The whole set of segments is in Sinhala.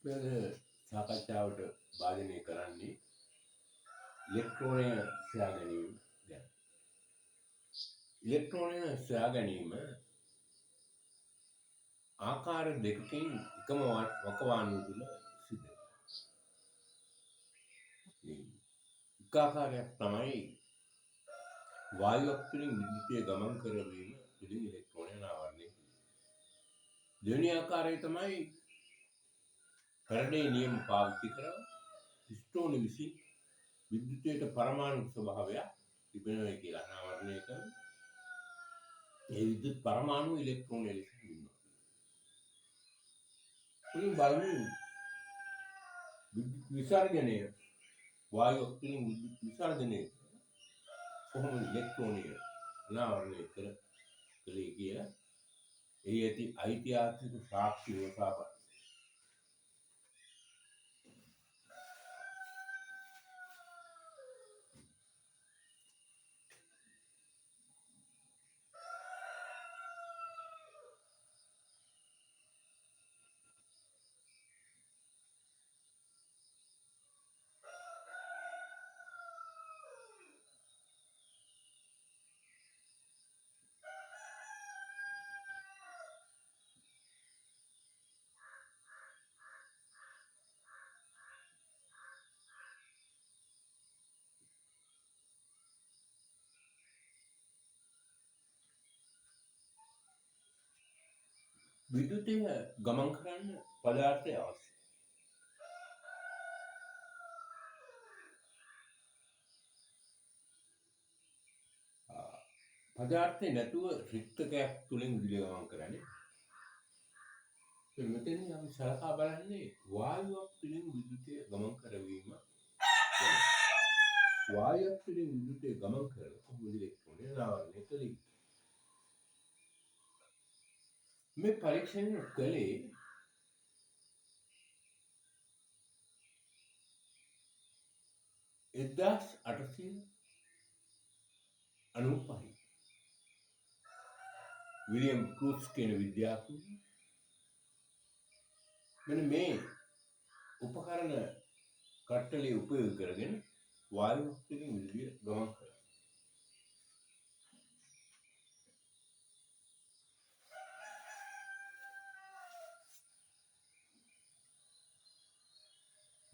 මෙද සාකච්ඡාවට භාජනය කරන්නේ ඉලෙක්ට්‍රෝනය සොයා ගැනීම ගැන. ඉලෙක්ට්‍රෝනය සොයා ගැනීම ආකාර දෙකකින් එකම වකවානුව තුළ සිද්ධ වෙනවා. එක ආකාරයක් තමයි වායුවක් තුළින් විද්‍යුතය ගමන් කරවීම තුළින් ඉලෙක්ට්‍රෝනය අනාවරණය කිරීම. දෙවෙනි ආකාරය තමයි ෆැරඩේ නියම පාවිච්චි කරලා පිස්ටෝන විසින් විද්‍යුතයට පරමාණු ස්වභාවයක් තිබෙනවා කියලා අනාවරණය කරන ඒ විද්‍යුත් පරමාණු ඉලෙක්ට්‍රෝන ලෙස ඉන්නවා. ඉතින් බලමු විද්‍යුත් විසර්ජනය වායුවක් තුළින් විද්‍යුත් විසර්ජනය කොහොමද ඉලෙක්ට්‍රෝනය අනාවරණය කළේ කියලා එහි ඇති ඓතිහාසික සාක්ෂි යොදාපත්. විද්‍යුතය ගමන් කරන්න පදාර්ථය අවශ්‍යයි. පදාර්ථය නැතුව රික්තකයක් තුළින් විදුලිය ගමන් කරන්නේ. මෙතන අපි සලකා බලන්නේ වායුවක් තුළින් විද්‍යුතය ගමන් කරවීම ගැන. වායුවක් තුළින් විද්‍යුතය ගමන් කරලා කොහොමද ඉලෙක්ට්‍රෝනය අනාවරණය කළේ? මේ පරීක්ෂණය කළේ 1895 විලියම් ක්‍රූස් කියන විද්‍යාඥයෙකු මෙන්න මේ උපකරණ කට්ටලය උපයෝග කරගෙන වායුවක් තුළින් විදුලිය ගමන් කරනවා.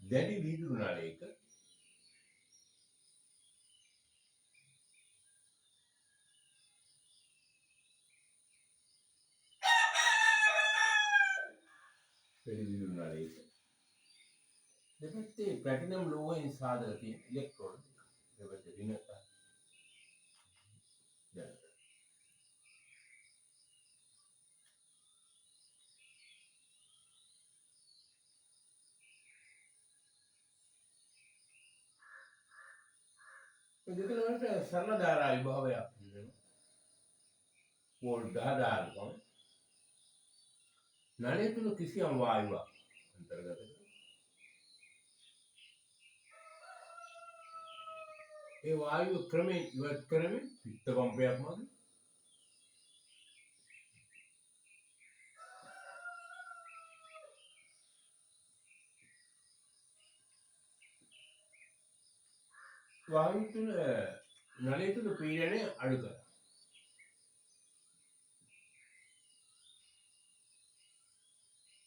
දැඩි වීදුරු නලයක දෙපැත්තේ ප්ලැටිනම් ලෝහයෙන් සාදලා තියෙන ඉලෙක්ට්‍රෝන දෙපැත්තේ ඍණ දැන් දෙකල වලට සරල ධාරා විභවයක් වෙනවා. වෝල්ට් 10,000 නලය තුල කිසියම් වායුවක් අන්තර්ගත කරනවා. ඒ වායුව ක්‍රමයෙන් ඉවත් කරමින් පිත්ත පම්පයක් මගින් වායු තුල නලය තුල පීඩනය අඩු කරනවා.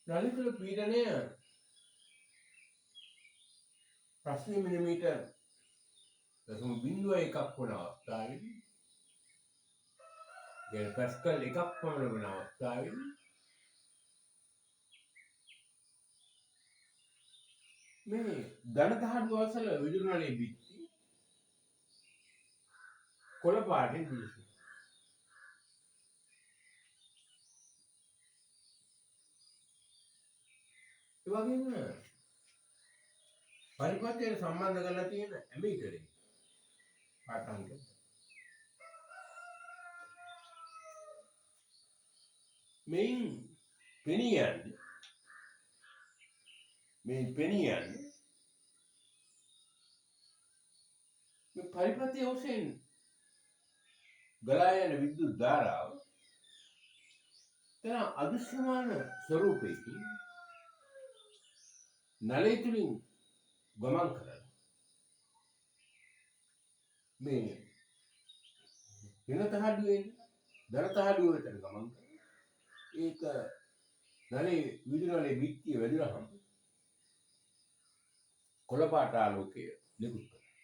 නලය තුල පීඩනය 5 මිලිමීටර් 0.01ක් වන අවස්ථාවේදී දැන් පැස්කල් 1ක් පමණ වන අවස්ථාවේදී මේ ධන දහඩු වසල විදුලි නලයේ බිත්ති කොළ පාටින් දිලිසෙනවා. ඒ වගේම පරිපථයට සම්බන්ධ කරලා තියෙන ඇමීටරේ පාඨාංක මේන් පෙනියන්නේ මේ පරිපථය ඔසෙන් ගලා යන විද්‍යුත් ධාරාව තන අදෘශ්‍යමාන ස්වරූපයකින් නලය තුලින් ගමන් කරලා මේ වෙන තහඩුවේ දර තහඩුවට ගමන් කරලා ඒක නලේ විදුනලේ බිත්තිය වැදුනහම කොළපාට ආලෝකය නිකුත් කරනවා.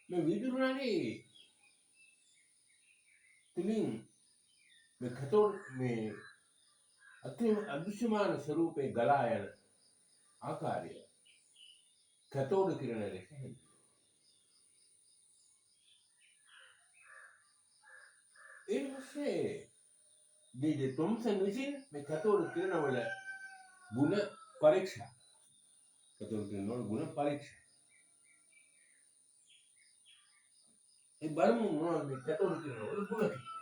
මේ විදුනලේ තුලින් මේ කතෝඩ් මේ අදෘශ්‍යමාන ස්වරූපේ ගලා යන ආකාරය කතෝඩ කිරණ ලෙස හැඳින්වෙනවා. ඒ පස්සේ ඩී.ජේ. තොම්සන් විසින් මේ කතෝඩ කිරණවල ගුණ පරීක්ෂා කතෝඩ කිරණවල ගුණ පරීක්ෂා ඒ බලමු මොනවද මේ කතෝඩ කිරණවල ගුණ කියලා.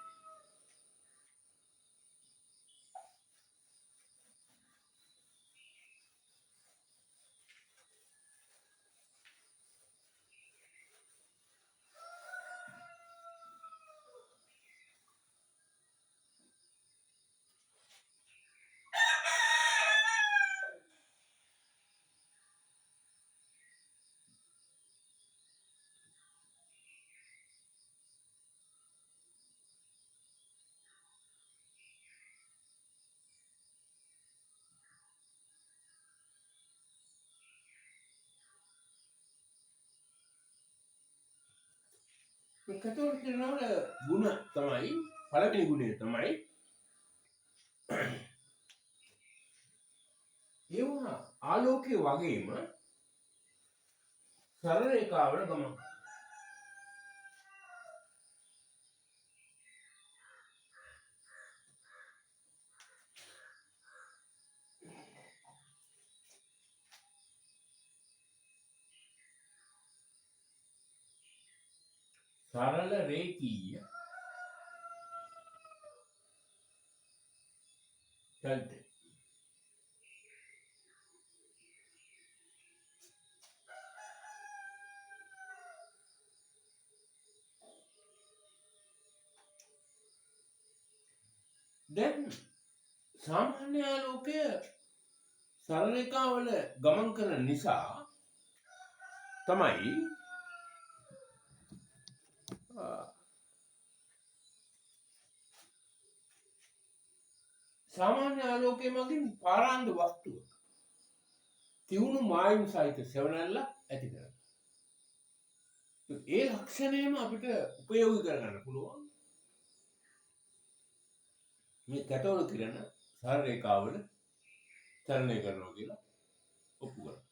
මේ කතෝඩ කිරණවල ගුණ තමයි පළවෙනි ගුණය තමයි ඒවා ආලෝකයේ වගේම සරල රේඛාවල ගමන් කරනවා. සරල රේඛීය චලිතය. දැන් සාමාන්‍ය ආලෝකය සරල රේඛාවල ගමන් කරන නිසා තමයි සාමාන්‍ය ආලෝකයේ මගින් පාරාන්දු වස්තුවක තියුණු මායිම් සහිත සෙවණැල්ලක් ඇති කරගන්නවා. ඒ ලක්ෂණයම අපිට උපයෝගී කරගන්න පුළුවන් මේ කතෝඩ කිරණ සරල රේඛාවල චලනය කරනවා කියලා ඔප්පු කරනවා.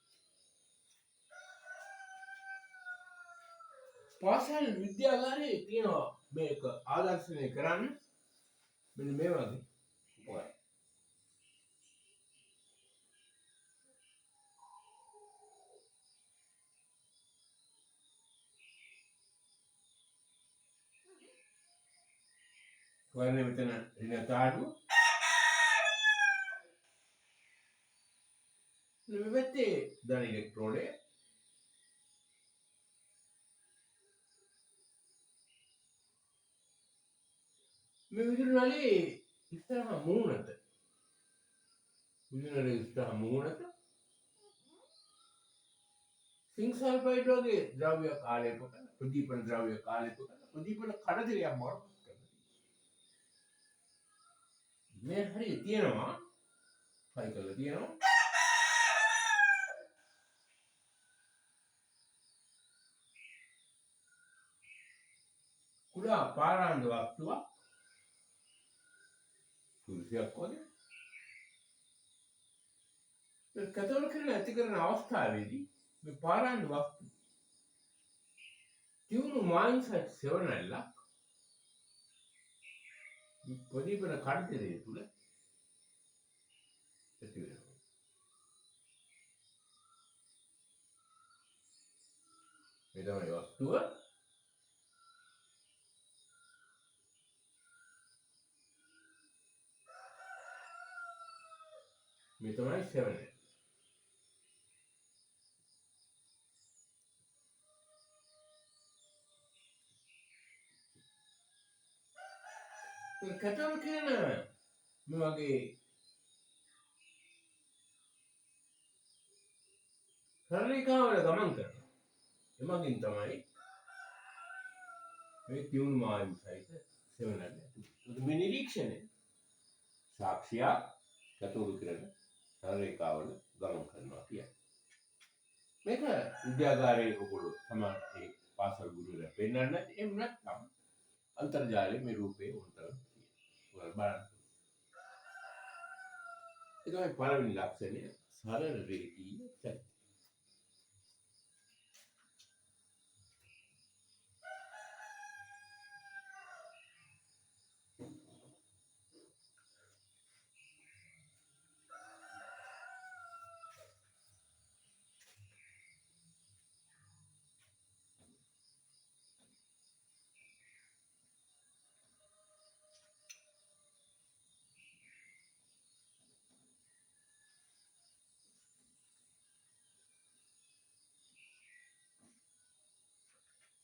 පාසල් විද්‍යාගාරයේ තියෙනවා මේක ආදර්ශනය කරන්න මෙන්න මේ වගේ උපකරණ. ඔයන්නේ මෙතන එන තාඩුව මේ පැත්තේ ධන ඉලෙක්ට්‍රෝනය මේ විදුලි ඉස්සරහ මූණට විදුලි ඉස්සරහ මූණට සිංක් සල්ෆයිඩ් වගේ ද්‍රව්‍යයක් ආලේප කරන ප්‍රදීපන ද්‍රව්‍යයක් ආලේප කරන ප්‍රදීපන කඩතිරයක් බවට පත් කරනවා. මේ හරිය තියෙනවා සයිකල් තියෙනවා කුඩා පාරාන්දු වස්තුවක් සුදුසුයක් වගේ ඒ කතෝඩ කිරණ ඇති කරන අවස්ථාවේදී මේ පාරාන්දු වස්තු තියුණු මාංශ සෙවණැල්ලක් ප්‍රදීපන කඩතිරය තුල ඇති වෙනවා. මේ තමයි වස්තුව. මේ තමයි සෙවණැල්ල. කතෝඩ කිරණ මේ වගේ සරලීකාවල ගමන් කරනවා. එමගින් තමයි මේ තියුණු මායිම් සහිත සෙවනැල්ල ඇති. මේ නිරීක්ෂණය සාක්ෂියක් කතෝරු කරන සරලීකාවල ගමන් කරනවා කියන්නේ. මේක විද්‍යාගාරයේ ඔයගොල්ලෝ සමාජයේ පාසල් ගුරුවරයා පෙන්නන්න එහෙම නැත්නම් අන්තර්ජාලයේ මේ රූපේ උන්ටර ඔයාලා බලන්න. ඒ තමයි පළවෙනි ලක්ෂණය සරල රේඛීය චලනය.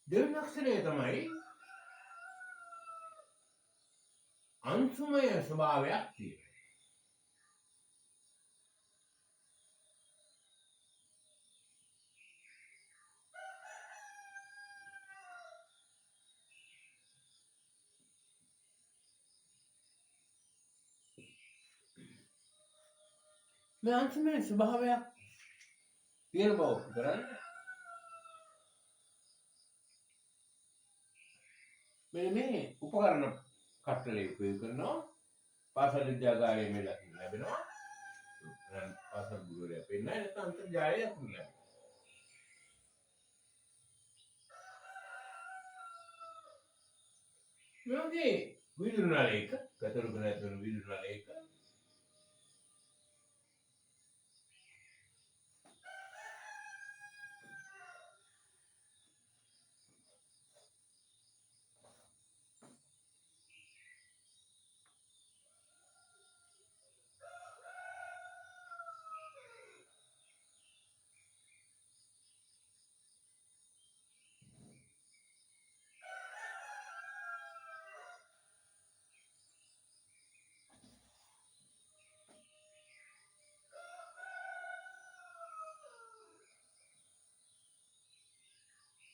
දෙවන ලක්ෂණය තමයි අංශුමය ස්වභාවයක් තියෙනවා. මේ අංශුමය ස්වභාවයක් තියෙන බව කරන්නේ මෙන්න මේ උපකරණ කට්ටලේ උපයෝග කරනවා. පාසල් විද්‍යාගාරයේ මේ දකින්න ලැබෙනවා. පාසල් ගුරුවරයා පෙන්නයි නැත්නම් අන්තර්ජාලයේ දකින්න ලැබෙනවා. මේ වගේ විදුලි නලයක කතරු කරන විදුලි නලයක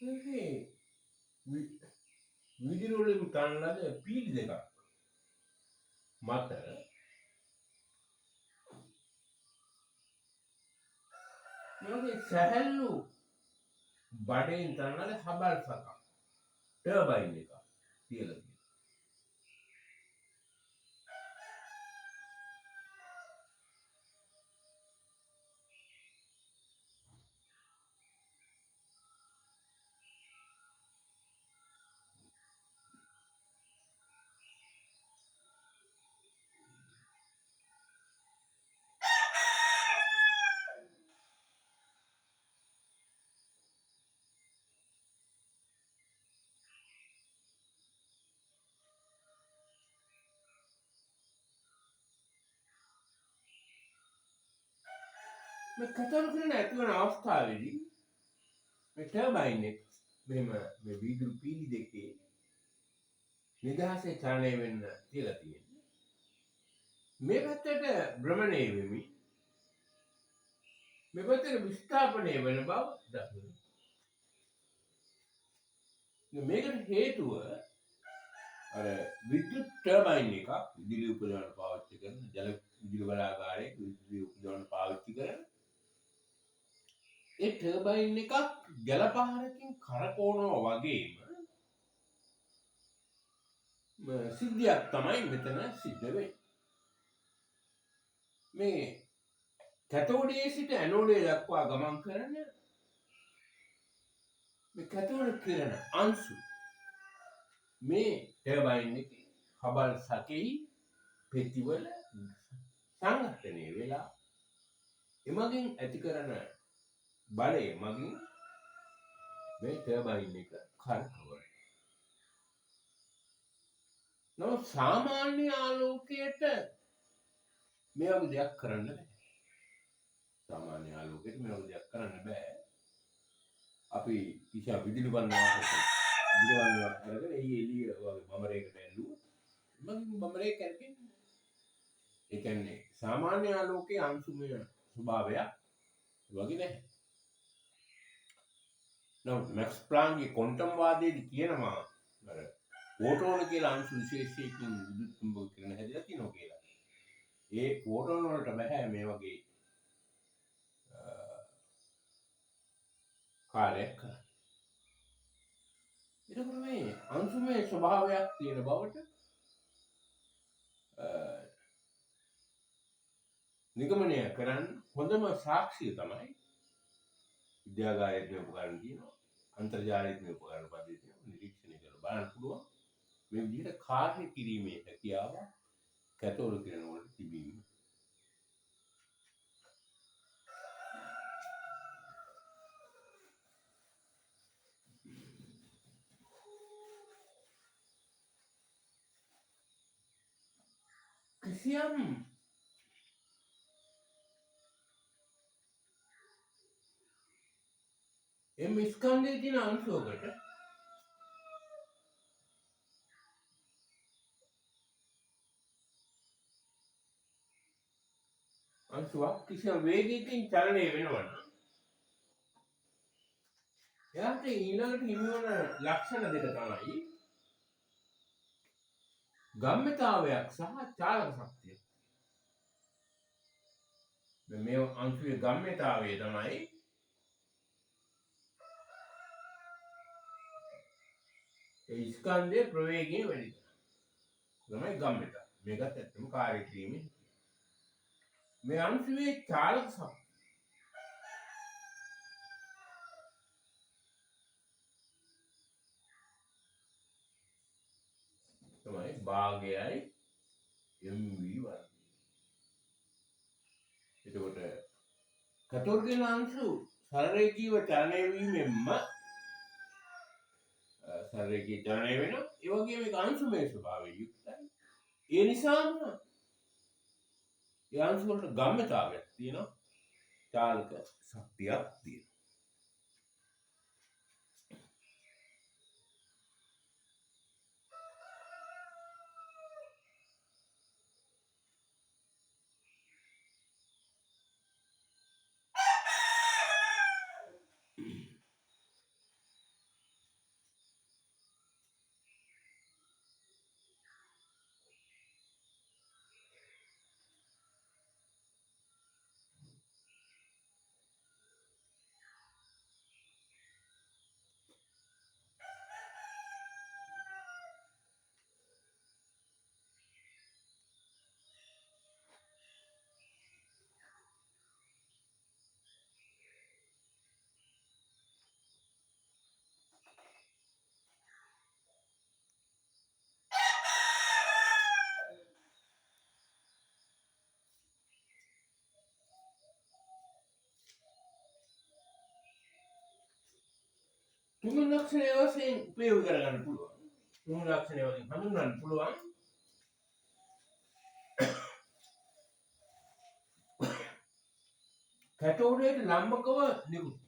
මේ විදුලි වලින් ගන්නද පීලි දෙකක් මත මේ සැහැල්ලු බඩෙන් තනන හබල් සකක් ටර්බයින් එක කියලා. මේ කතරු කරන ඇතිවන අවස්ථාවේදී මේ ටර්බයින් එක මෙහෙම මේ විදුලි පීලි දෙකේ නිදහසේ චලනය වෙන්න කියලා තියෙනවා. මේ පැත්තට භ්‍රමණය වෙමි මේ පැත්තට විස්ථාපනය වෙන බව දකින්න. මේකට හේතුව අර විද්‍යුත් ටර්බයින් එකක් විදුලි උපදවන්න පාවිච්චි කරන ජල විදුලි බලාගාරයේ විදුලි උපදවන්න පාවිච්චි කරන ඒ ටර්බයින් එකක් ජල පහරකින් කරකවනවා වගේම සිද්ධියක් තමයි මෙතන සිද්ධ වෙන්නේ. මේ කැතෝඩයේ සිට ඇනෝඩය දක්වා ගමන් කරන මේ කැතෝඩ කිරණ අංශු මේ ටර්බයින් එකේ හබල් සකෙහි පෙතිවල සංඝටනය වෙලා එමගින් ඇති කරන බලය මගින් මේ ටර්බයින් එක කරකවනවා. නමුත් සාමාන්‍ය ආලෝකයට මේ වගේ දෙයක් කරන්න බෑ. සාමාන්‍ය ආලෝකයට මේ වගේ දෙයක් කරන්න බෑ. අපි කිසියම් විදුලි බණ්ඩාරයක අරගෙන ඒ එළිය වගේ බමරයකට ඇල්ලුවොත් මගින් බමරේ කැරකෙන්නේ. ඒ කියන්නේ සාමාන්‍ය ආලෝකයේ අංශුමය ස්වභාවයක් වගේ නැහැ. නමුත් මැක්ස් ප්ලාන්ක්ගේ ක්වොන්ටම් වාදයේදී කියනවා අර ෆෝටෝන කියලා අංශු විශේෂයකින් විදුලි චුම්බක කිරණ හැදලා තියෙනවා කියලා. ඒ ෆෝටෝන වලට බෑ මේ වගේ කාර්යයක් කරන්න. එතකොට මේ අංශුමය ස්වභාවයක් තියෙන බවට නිගමනය කරන්න හොඳම සාක්ෂිය තමයි විද්‍යාගාරයේ උපකරණ තියෙනවා. අන්තර්ජාලයේ උපකරණ පද්ධතිය තියෙනවා. නිරීක්ෂණය කරලා බලන්න පුළුවන්. මේ විදිහට කාර්ය කිරීමේ හැකියාව කැතෝඩ කිරණ වලට තිබීම. කිසියම් එම් ස්කන්ධයේ තියෙන අංශුවකට අංශුවක් කිසියම් වේගයකින් චලනය වෙනවනම් එයාට ඊළඟට හිමිවන ලක්ෂණ දෙක තමයි ගම්මිතාවයක් සහ චාලක ශක්තිය. මේ අංශුවේ ගම්මිතාවය තමයි ඒ ස්කන්ධයේ ප්‍රවේගය වැඩි කරන. තමයි ගම්මිතාව. මේකත් ඇත්තම කාර්ය කිරීමේ මේ අංශුවේ චාලක ශක්තිය තමයි භාගයයි mv වර්ගය. එතකොට කතෝඩ් අංශු සරලරේඛීව චලනය වීමෙන්ම සරලරේඛීය චලනය වෙනවා. ඒ වගේම මේක අංශුමය ස්වභාවයෙන් යුක්තයි. ඒ නිසාම ඒ අංශු වලට ගම්මිතාවයක් තියෙනවා. චාලක ශක්තියක් තියෙනවා. තුන් ලක්ෂණය වශයෙන් ප්‍රයෝග කරගන්න පුළුවන්. තුන් ලක්ෂණය වලින් හඳුන්වන්න පුළුවන්. කැටෝඩයට ලම්බකව නිකුත්.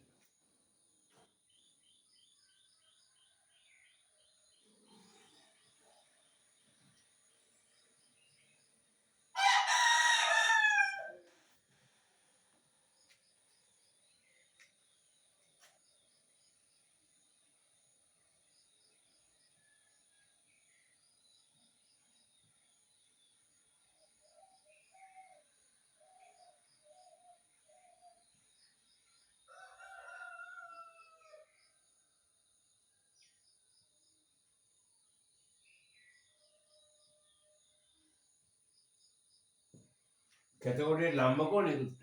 කැටෝඩයට ලම්බකව නිකුත්.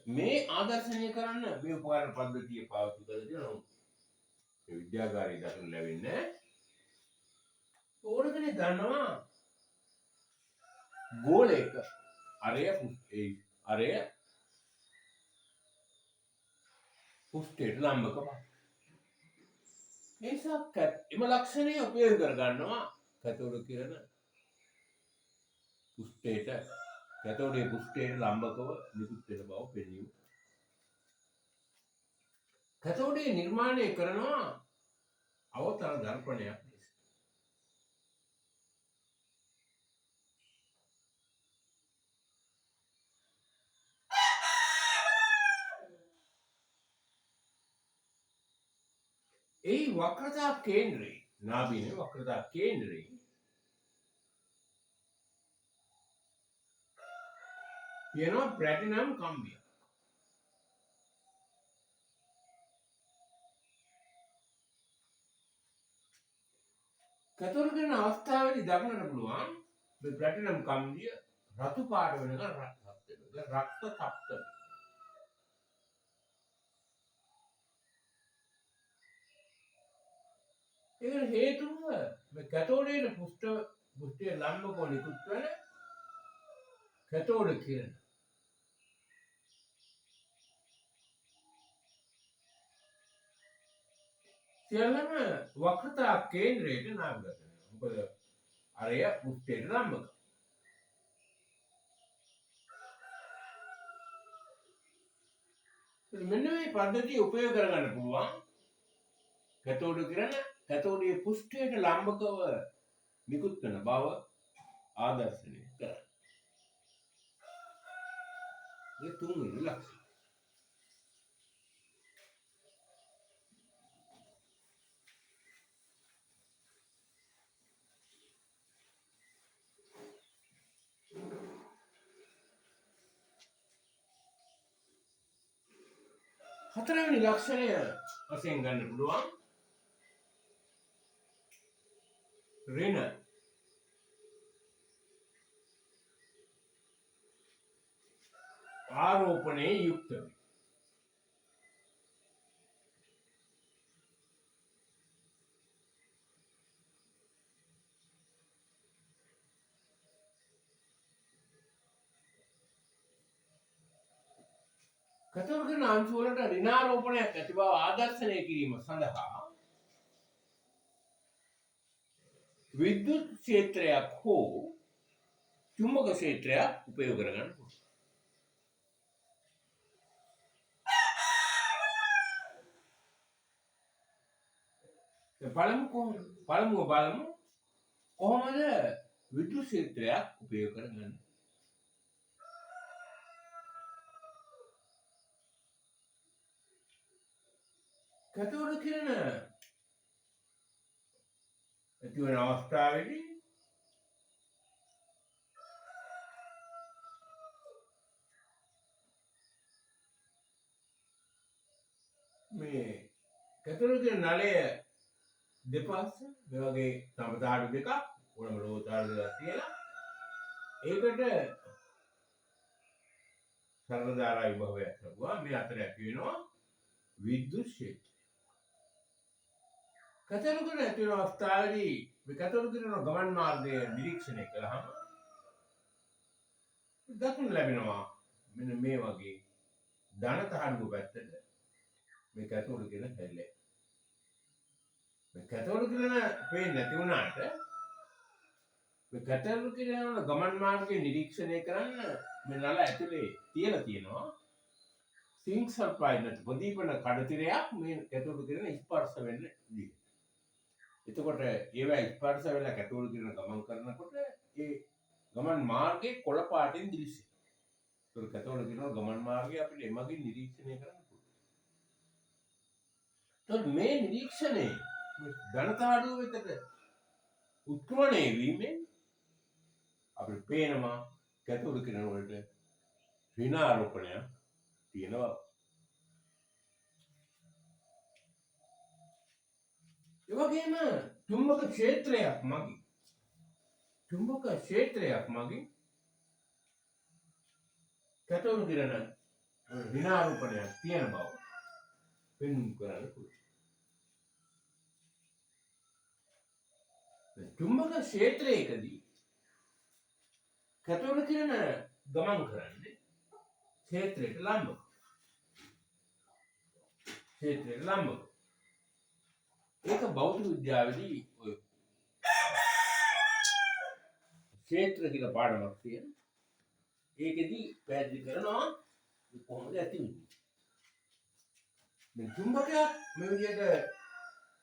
මේ ආදර්ශනය කරන්න මේ උපකරණ පද්ධතිය පාවිච්චි කරලා තියෙනවා. මේ විද්‍යාගාරයේ දක්වන ලැබෙන්නේ ඕන කෙනෙක් දන්නවා ගෝලයක අරය පුෂ්ඨයට ලම්බක බව. නිසා එම ලක්ෂණය උපයෝග කර ගන්නවා කැතෝඩ කිරණ පුෂ්ඨයට කැතෝඩයේ පුෂ්ඨයට ලම්බකව නිකුත් වෙන බව පෙන්වීම. කැතෝඩයේ නිර්මාණය කරනවා අවතර දර්පණයක් ලෙස. ඒ වක්‍රතා කේන්ද්‍රේ නාභියේ වක්‍රතා කේන්ද්‍රේ තියෙනවා ප්ලැටිනම් කම්බිය. කතෝලික කරන අවස්ථාවේදී දක්නට පුළුවන් මේ ප්ලැටිනම් කම්බිය රතු පාට වෙනකන් රක්ත තප්ත. ඒකට හේතුව මේ කැතෝඩයේ පෘෂ්ඨයේ ලම්බකෝ නිකුත් වෙන කැතෝඩ කිරණ. සියල්ලම වක්‍රතා කේන්ද්‍රයට නාමගත වෙනවා. මොකද අරය පෘෂ්ඨයට ලම්බක. මෙන්න මේ පද්ධතිය උපයෝග කරගන්න පුළුවන් කැතෝඩ කිරණ කැතෝඩයේ පෘෂ්ඨයට ලම්බකව නිකුත් වෙන බව ආදර්ශනය කරන්න. ඒ තුන්වෙනි ලක්ෂණය. හතරවෙනි ලක්ෂණය වශයෙන් ගන්න පුළුවන් ඍණ ආරෝපණයේ යුක්ත වේ. කතෝලික කරන අංශු වලට ඍණාරෝපණයක් ඇති බව ආදර්ශනය කිරීම සඳහා විද්‍යුත් ක්ෂේත්‍රයක් හෝ චුම්බක ක්ෂේත්‍රයක් උපයෝග කරගන්න පුළුවන්. පළමුව බලමු කොහොමද විද්‍යුත් ක්ෂේත්‍රයක් උපයෝග කරගන්නේ. කතෝලික කිරණ ඇති වෙන අවස්ථාවේදී මේ කතෝලික නලය දෙපස්ස මේ වගේ සමතාඩු දෙකක් ඕනම ලෝතාඩු දෙකක් තියලා ඒකට සරල ධාරා විභවයක් ලැබුවා. මේ අතර ඇති වෙනවා විද්‍යුත් ක්ෂේත්‍රය. කතෝලික කරන ඇති වෙන අවස්ථාවේදී මේ කතෝලික කරන ගමන් මාර්ගය නිරීක්ෂණය කළාම දක්නට ලැබෙනවා මෙන්න මේ වගේ ධන තහඩුව පැත්තට මේ කතෝලික කරන හැල්ලේ. මේ කතෝලික කරන පේන්නේ නැති වුණාට මේ කතෝලික කරන ගමන් මාර්ගය නිරීක්ෂණය කරන්න මේ නල ඇතුලේ තියලා තියෙනවා සිංක් සල්ෆයිඩ් නැති ප්‍රදීපන කඩතිරයක් මේ කතෝලික කරන ස්පර්ශ වෙන්න දී. එතකොට ඒවා ස්පර්ශ වෙලා කැටෝලික කරන ගමන් කරනකොට ඒ ගමන් මාර්ගයේ කොළ පාටින් දිලිසෙනවා. ඒක කැටෝලික කරන ගමන් මාර්ගය අපිට එමගින් නිරීක්ෂණය කරන්න පුළුවන්. ඒත් මේ නිරීක්ෂණය ධනතාඩුව වෙතට උත්ක්‍රමණය වීමෙන් අපිට පේනවා කැටෝලික කරන වලට ඍණාරෝපණයක් තියෙනවා. ඒ වගේම චුම්බක ක්ෂේත්‍රයක් මගින් කැටෝලික කිරණ ඍණාරෝපණයක් තියෙන බව පෙන්වන්න කරන්න පුළුවන්. චුම්බක ක්ෂේත්‍රයකදී කැටෝලික කිරණ ගමන් කරන්නේ ක්ෂේත්‍රයට ලම්බව. ඒක භෞතික විද්‍යාවේදී ඔය ක්ෂේත්‍ර කියලා පාඩමක් තියෙනවා. ඒකෙදී පැහැදිලි කරනවා කොහොමද ඇති වෙන්නේ. මේ චුම්බකයක් මේ විදිහට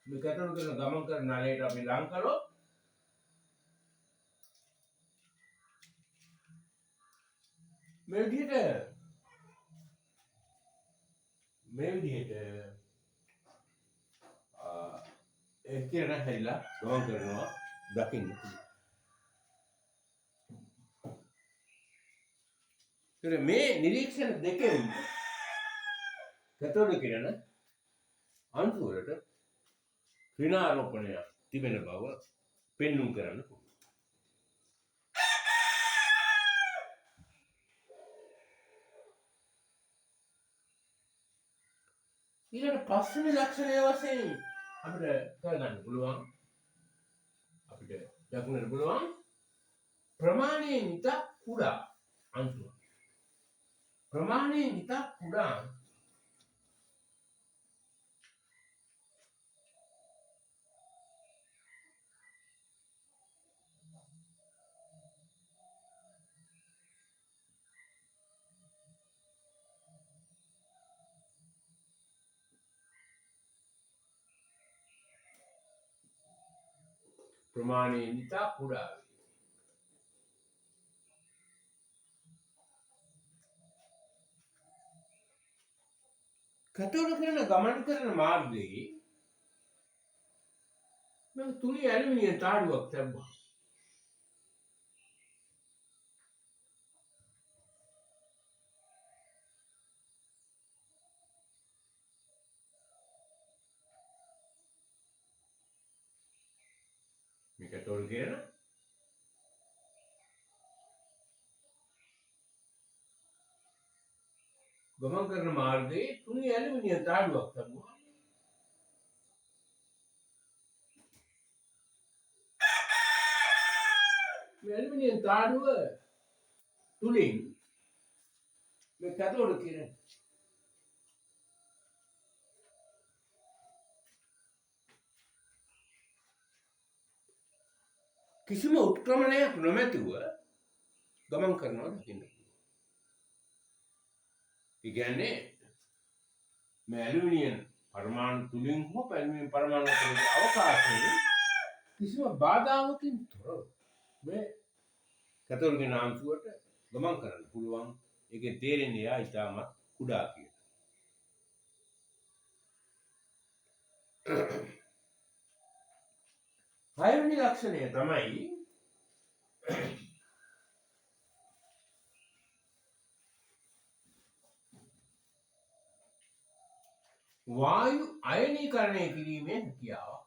මේ කැටෝලික කරන ගමන් කරන නලයට අපි ලං කළොත් මේ විදිහට කිරණ හැරිලා ගමන් කරනවා දකින්න. මේ නිරීක්ෂණ දෙකෙන් කතෝලික කිරණ අංශු වලට ඍණාරෝපණයක් තිබෙන බව පෙන්눔 කරන්න පුළුවන්. ඊළඟ පස්වෙනි ලක්ෂණය වශයෙන් අපිට ගන්න පුළුවන් දක්නට පුළුවන් ප්‍රමාණයෙන් ඉතා කුඩා අංශුවක්. ප්‍රමාණයෙන් ඉතා කුඩා ප්‍රමාණයෙන් ඉතා කුඩා කතෝලික කිරණ ගමන් කරන මාර්ගයේ මම තුනී ඇලුමිනියම් තාඩුවක් තිබ්බා. මේ කතෝලික කිරණ ගමන් කරන මාර්ගයේ තුනී ඇලුමිනියම් තාඩුවක් තිබ්බා. මේ ඇලුමිනියම් තාඩුව තුලින් මේ කතෝලික කිරණ කිසිම උත්ක්‍රමණයක් නොමැතිව ගමන් කරනවා දකින්න. ඒ කියන්නේ මේ ඇලුමිනියම් පරමාණු තුලින් හෝ ඇලුමිනියම් පරමාණු තුලින් අවකාශයේ කිසිම බාධාවකින් තොරව මේ කතෝලික නාංශුවට ගමන් කරන්න පුළුවන්. ඒකෙන් තේරෙන්නේ යා ඉතාමත් කුඩා කියලා. හයවෙනි ලක්ෂණය තමයි වායු අයනීකරණය කිරීමේ හැකියාව.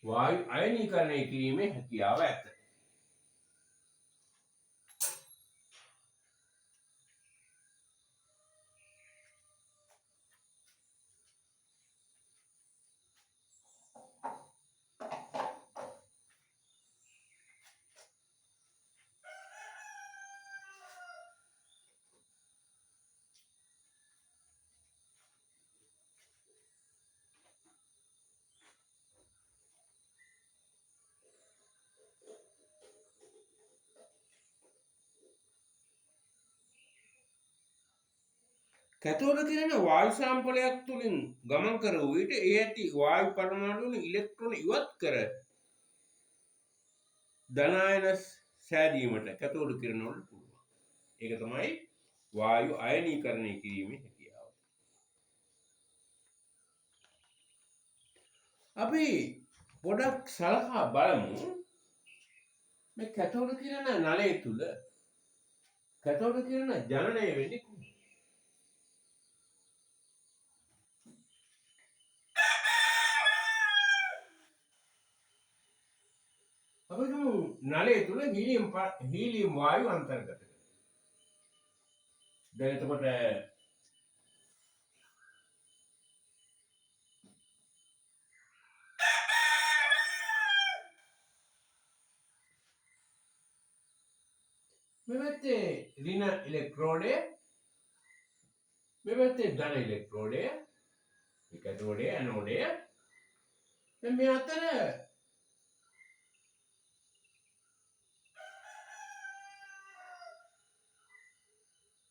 වායු අයනීකරණය කිරීමේ හැකියාව ඇත. කතෝලික කිරණ වායු සාම්පලයක් තුලින් ගමන් කර වූ විට ඒ ඇති වායු පරමාණු ඉලෙක්ට්‍රෝන ඉවත් කර ධනායන සෑදීමට කතෝලික කිරණ වලට පුළුවන්. ඒක තමයි වායු අයනීකරණය කිරීමේ හැකියාව. අපි පොඩක් සලකා බලමු මේ කතෝලික කිරණ නලය තුල කතෝලික කිරණ ජනනය වෙන්නේ කොහොමද? අපිට නලය තුල හීලියම් වායු අන්තර්ගත කරනවා. දැන් එතකොට මෙවත්තේ ඍණ ඉලෙක්ට්‍රෝඩය මෙවත්තේ ධන ඉලෙක්ට්‍රෝඩය කැතෝඩය ඇනෝඩය. දැන් මේ අතර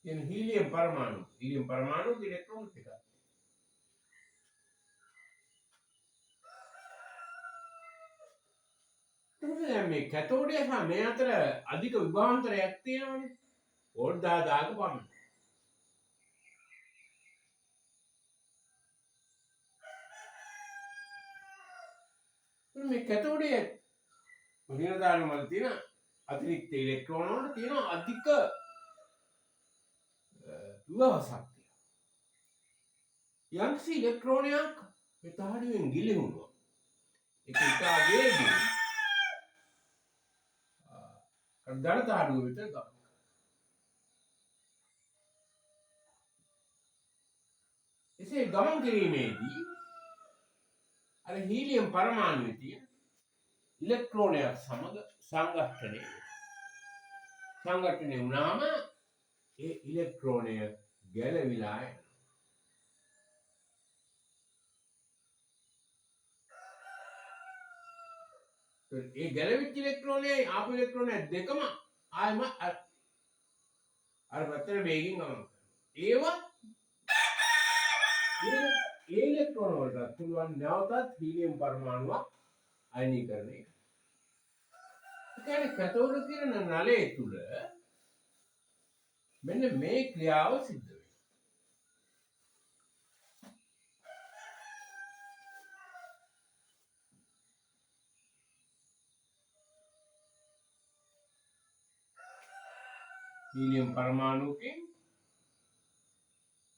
කියන හීලියම් පරමාණු ඉලෙක්ට්‍රෝන ටික. දැන් මේ කැතෝඩය සහ මේ අතර අධික විභවාන්තරයක් තියෙනවනේ. වෝල්ට් 10000ක පමණ. මේ කැතෝඩයේ නිරදාන වල තියෙන අතිරික්ත ඉලෙක්ට්‍රෝන වල තියෙන අධික විභව ශක්තිය. යම්කිසි ඉලෙක්ට්‍රෝනයක් මේ තහඩුවෙන් ගිලිහුණා. ඒක ඉතා වේගයෙන් ධන තහඩුව වෙත ගමන් කරනවා. එසේ ගමන් කිරීමේදී අර හීලියම් පරමාණුවේ තියෙන ඉලෙක්ට්‍රෝනයක් සමග සංඝටනය වුණාම ඒ ඉලෙක්ට්‍රෝනය ගැලවිලා යනවා. ඒ ගැලවිච්ච ඉලෙක්ට්‍රෝනයයි ආපු ඉලෙක්ට්‍රෝනය දෙකම ආයම අර පැත්තට වේගින් ගමන් කරනවා. ඒවා ඒ ඉලෙක්ට්‍රෝන වලට පුළුවන් නැවතත් හීලියම් පරමාණුවක් අයනීකරණය. ඒ කියන්නේ කැතෝඩ කිරණ නලයේ තුල මෙන්න මේ ක්‍රියාව සිද්ධ වෙනවා. හීලියම් පරමාණුවකින්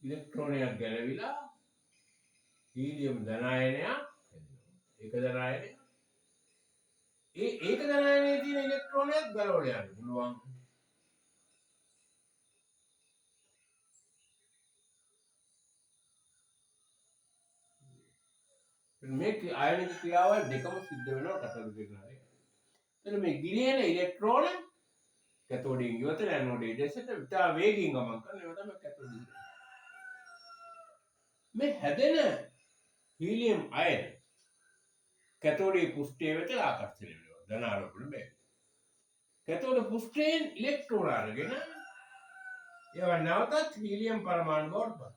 ඉලෙක්ට්‍රෝනයක් ගැලවිලා හීලියම් ධනායනයක් හැදෙනවා. ඒක ධනායනය. ඒක ධනායනයේ තියෙන ඉලෙක්ට්‍රෝනයක් ගලවලා යන්න පුළුවන්. මේ ආයනික ක්‍රියාවල් දෙකම සිද්ධ වෙනවා කැතෝඩ කිරණේ. එතන මේ ගිලින ඉලෙක්ට්‍රෝන කැතෝඩයෙන් ඉවත ඇනෝඩයේ දෙසට ඉතා වේගයෙන් ගමන් කරන ඒවා තමයි කැතෝඩ. මේ හැදෙන හීලියම් අයන කැතෝඩයේ පෘෂ්ඨය වෙත ආකර්ෂණය වෙනවා ධනාරෝපණ බැහැ. කැතෝඩ පෘෂ්ඨයෙන් ඉලෙක්ට්‍රෝන අරගෙන ඒවා නැවතත් හීලියම් පරමාණු බවට පත්.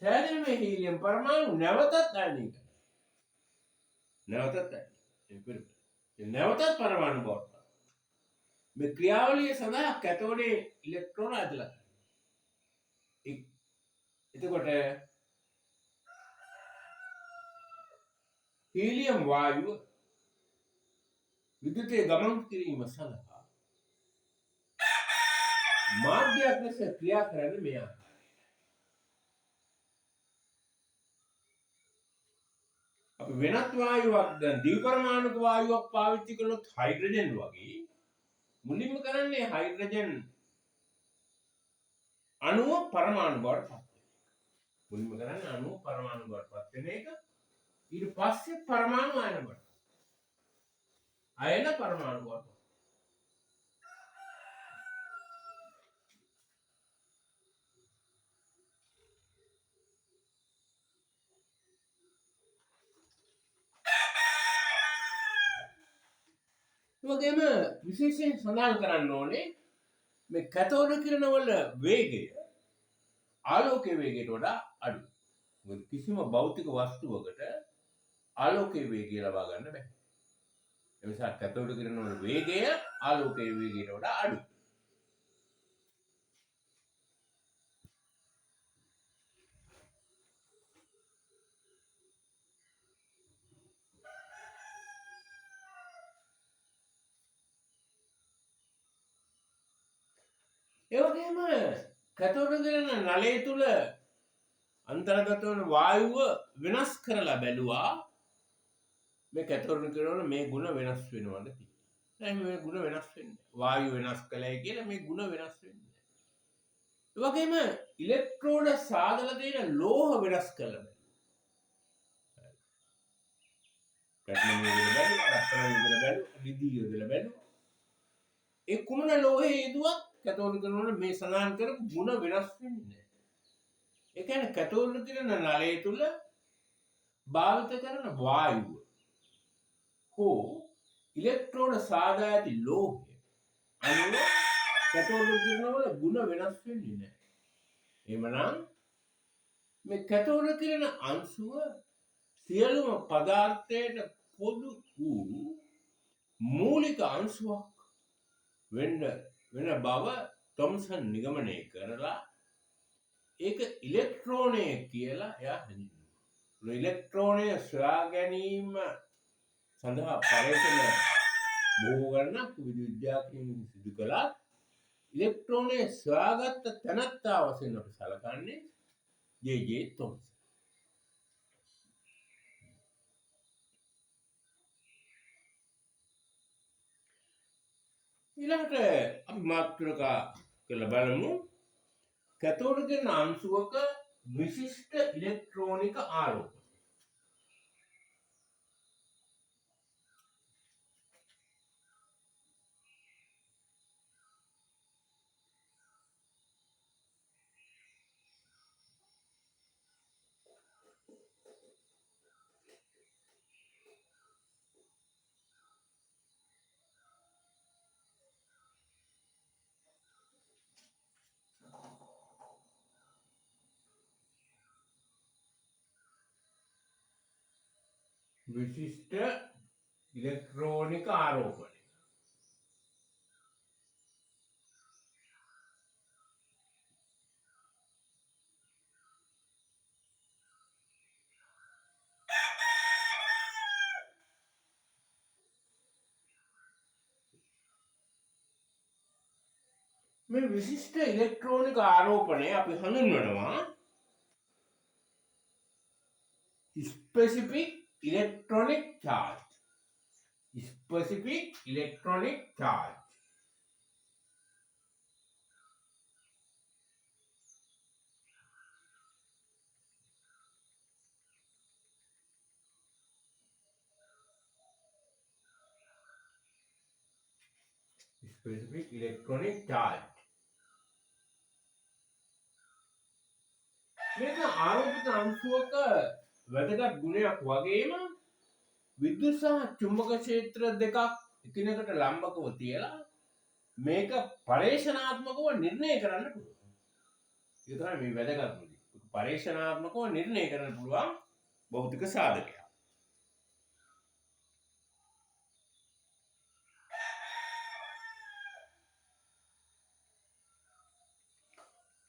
සෑදෙන මේ හීලියම් පරමාණු නැවතත් අයනීකරණය. නැවතත් පරමාණු බවට පත්. මේ ක්‍රියාවලිය සඳහා කැතෝඩේ ඉලෙක්ට්‍රෝන ඇදලා ගන්නවා. එතකොට හීලියම් වායුව විදුලිය ගමන් කිරීම සඳහා මාධ්‍යයක් ලෙස ක්‍රියා කරන්නේ මේ ආකාරයට. අපි වෙනත් වායුවක් දැන් ද්විපරමාණුක වායුවක් පාවිච්චි කළොත් හයිඩ්‍රජන් වගේ මුලින්ම කරන්නේ හයිඩ්‍රජන් අණුව පරමාණු බවට පත් වෙන එක. මුලින්ම කරන්නේ අණුව පරමාණු බවට පත් වෙන එක. ඊට පස්සේ පරමාණු අයන බවට. අයන පරමාණු බවට. වගේම විශේෂයෙන් සඳහන් කරන්න ඕනේ මේ කැතෝඩ කිරණ වල වේගය ආලෝකයේ වේගයට වඩා අඩුයි. මොකද කිසිම භෞතික වස්තුවකට ආලෝකයේ වේගය ලබා ගන්න බෑ. ඒ නිසා කැතෝඩ කිරණ වල වේගය ආලෝකයේ වේගයට වඩා අඩුයි. ඒ වගේම කැතෝඩ කිරණ නලය තුල අන්තර්ගත වන වායුව වෙනස් කරලා බැලුවා මේ කැතෝඩ කිරණ මේ ಗುಣ වෙනස් වෙනවද කියලා. දැන් මේ ಗುಣ වෙනස් වෙන්නේ. වායුව වෙනස් කළයි කියලා මේ ಗುಣ වෙනස් වෙන්නේ. ඒ වගේම ඉලෙක්ට්‍රෝන සාදලා තියෙන ලෝහ වෙනස් කළා බැලුවා. පැටලින් යොදලා බැලුවා, රත්තරන් යොදලා බැලුවා, රිදී යොදලා බැලුවා. ඒ කුමන ලෝහයේ යෙදුවත් කැතෝලික කරනකොට මේ සඳහන් කරපු ಗುಣ වෙනස් වෙන්නේ නැහැ. ඒ කියන්නේ කැතෝලික කියන නලය තුල භාවිත කරන වායුව හෝ ඉලෙක්ට්‍රෝන සාදා ඇති ලෝහය අනුව කැතෝලික කිරණවල ಗುಣ වෙනස් වෙන්නේ නැහැ. එහෙමනම් මේ කැතෝලික කිරණ අංශුව සියලුම පදාර්ථයට පොදු වූ මූලික අංශුවක් වෙන බව තොම්සන් නිගමනය කරලා ඒක ඉලෙක්ට්‍රෝනය කියලා එයා හඳුන්වනවා. ඉලෙක්ට්‍රෝනය සොයා ගැනීම සඳහා පරීක්ෂණ බොහෝ ගණනක් විද්‍යාඥයන් සිදු කළා. ඉලෙක්ට්‍රෝනය සොයාගත්ත තැනැත්තා වශයෙන් අපි සැලකන්නේ ජේ.ජේ. තොම්සන්. ඊළඟට අපි මාතෘකා කරලා බලමු කැතෝලික කිරණ අංශුවක විශිෂ්ට ඉලෙක්ට්‍රෝනික ආරෝපණය. විශිෂ්ට ඉලෙක්ට්‍රෝනික ආරෝපණය. මේ විශිෂ්ට ඉලෙක්ට්‍රෝනික ආරෝපණය අපි හඳුන්වනවා specific electronic charge. Specific electronic charge. Specific electronic charge. මේක ආරෝපිත අංශුවක වැදගත් ගුණයක් වගේම විද්‍යුත් සහ චුම්බක ක්ෂේත්‍ර දෙකක් එකිනෙකට ලම්බකව තියලා මේක පරීක්ෂණාත්මකව නිර්ණය කරන්න පුළුවන්. ඒක තමයි මේ වැදගත් දේ. පරීක්ෂණාත්මකව නිර්ණය කරන්න පුළුවන් භෞතික සාධකයක්.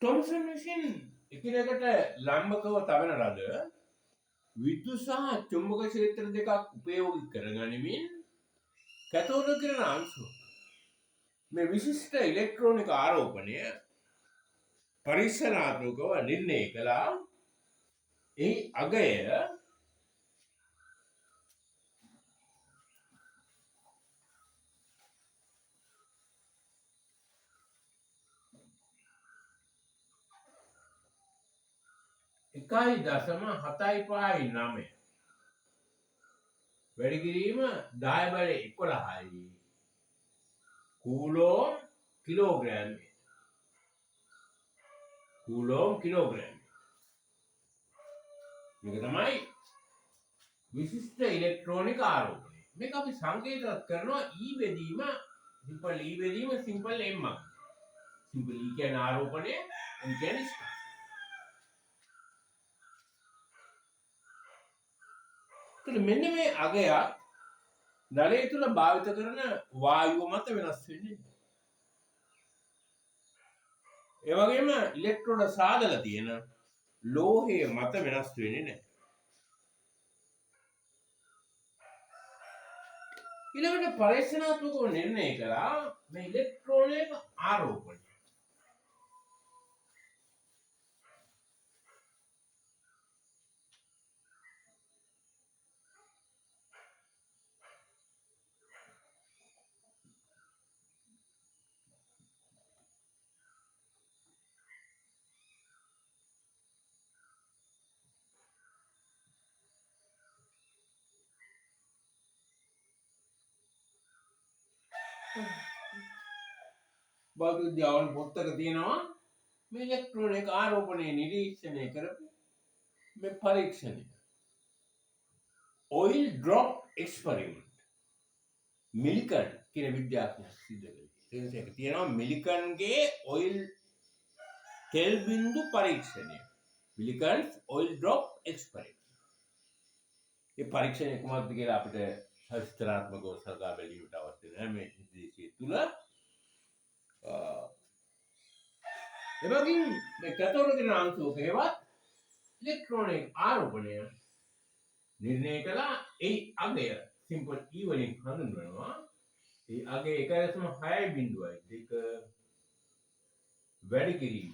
තොම්සන් විසින් එකිනෙකට ලම්බකව තබන ලද විද්‍යුත් සහ චුම්බක ක්ෂේත්‍ර දෙකක් උපයෝගී කරගනිමින් කැතෝලික කිරණ අංශුව මේ විශිෂ්ට ඉලෙක්ට්‍රෝනික ආරෝපණය පරීක්ෂණාත්මකව නිර්ණය කළා. එහි අගය එකයි දශම 7.9 වැඩි කිරීම 10 බල 11යි කූලෝම් කිලෝග්‍රෑම්. මේක තමයි විශිෂ්ට ඉලෙක්ට්‍රෝනික ආරෝපණය. මේක අපි සංකේතවත් කරනවා E බෙදීම සිම්පල් E බෙදීම සිම්පල් M. සිම්පල් E කියන්නේ ආරෝපණය, M කියන්නේ ස්ථාන. මෙන්න මේ අගයක් නලය තුල භාවිත කරන වායුව මත වෙනස් වෙන්නේ. ඒ වගේම ඉලෙක්ට්‍රෝන සාදලා තියෙන ලෝහය මත වෙනස් වෙන්නේ නැහැ. ඊළඟට පරීක්ෂණාත්මකව නිර්ණය කළා මේ ඉලෙක්ට්‍රෝනයක ආරෝපණය. භෞතික විද්‍යාවල පොතක තියෙනවා මේ ඉලෙක්ට්‍රෝන එක ආරෝපණය නිරීක්ෂණය කරපු මේ පරීක්ෂණය ඔයිල් ඩ්‍රොප් එක්ස්පෙරිමන්ට් මිලිකන් කියන විද්‍යාඥයා සිද්ධ කළේ. ඒක තියෙනවා මිලිකන්ගේ ඔයිල් තෙල් බිඳු පරීක්ෂණය. මිලිකන්ස් ඔයිල් ඩ්‍රොප් එක්ස්පෙරිමන්ට්. මේ පරීක්ෂණය කොහොමද කියලා අපිට විස්තරාත්මකව සලකා බැලීමට අවශ්‍ය නැහැ මේ නිදේශය තුල. එබැවින් මේ කතෝලික අංශුවක හේවත් ඉලෙක්ට්‍රෝනික ආරෝපණය නිර්ණය කළා. ඒ අගය සිම්පල් E වලින් හඳුන්වනවා. ඒ අගය 1.6.2 වැඩි කිරීම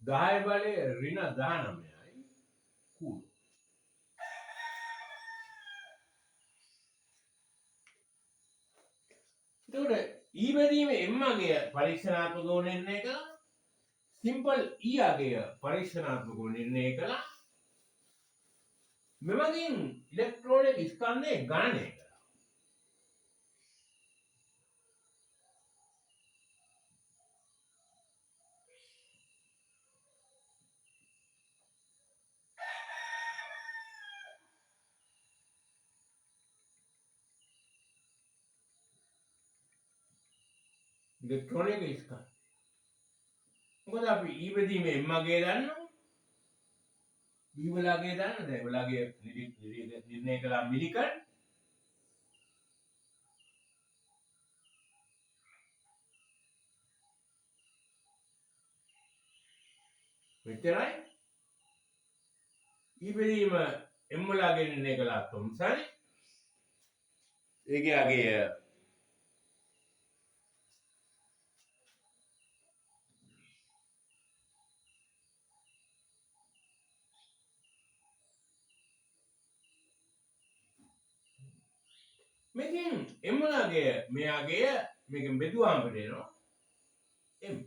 10 බලය ඍණ 19යි කූලු. එතකොට E බැදීම M අගය පරීක්ෂණාත්මකව නිර්ණය කළා. සිම්පල් E අගය පරීක්ෂණාත්මකව නිර්ණය කළා. මෙවැනින් ඉලෙක්ට්‍රෝනික ස්කන්ධය ගණනය කළා. ඉලෙක්ට්‍රෝනික ස්කන්ධ. මොකද අපි E බෙදීම M අගය දන්නවා. B වල අගය දන්නද? ඒ වල අගය නිර්ණය කළා මිලිකන්. මෙච්චරයි. E බෙදීම M වල අගය නිර්ණය කළා තොම්සන්. ඒකේ අගය මේකෙන් M වල අගය මේ අගය මේකෙන් බෙදුවාම දෙනවා M.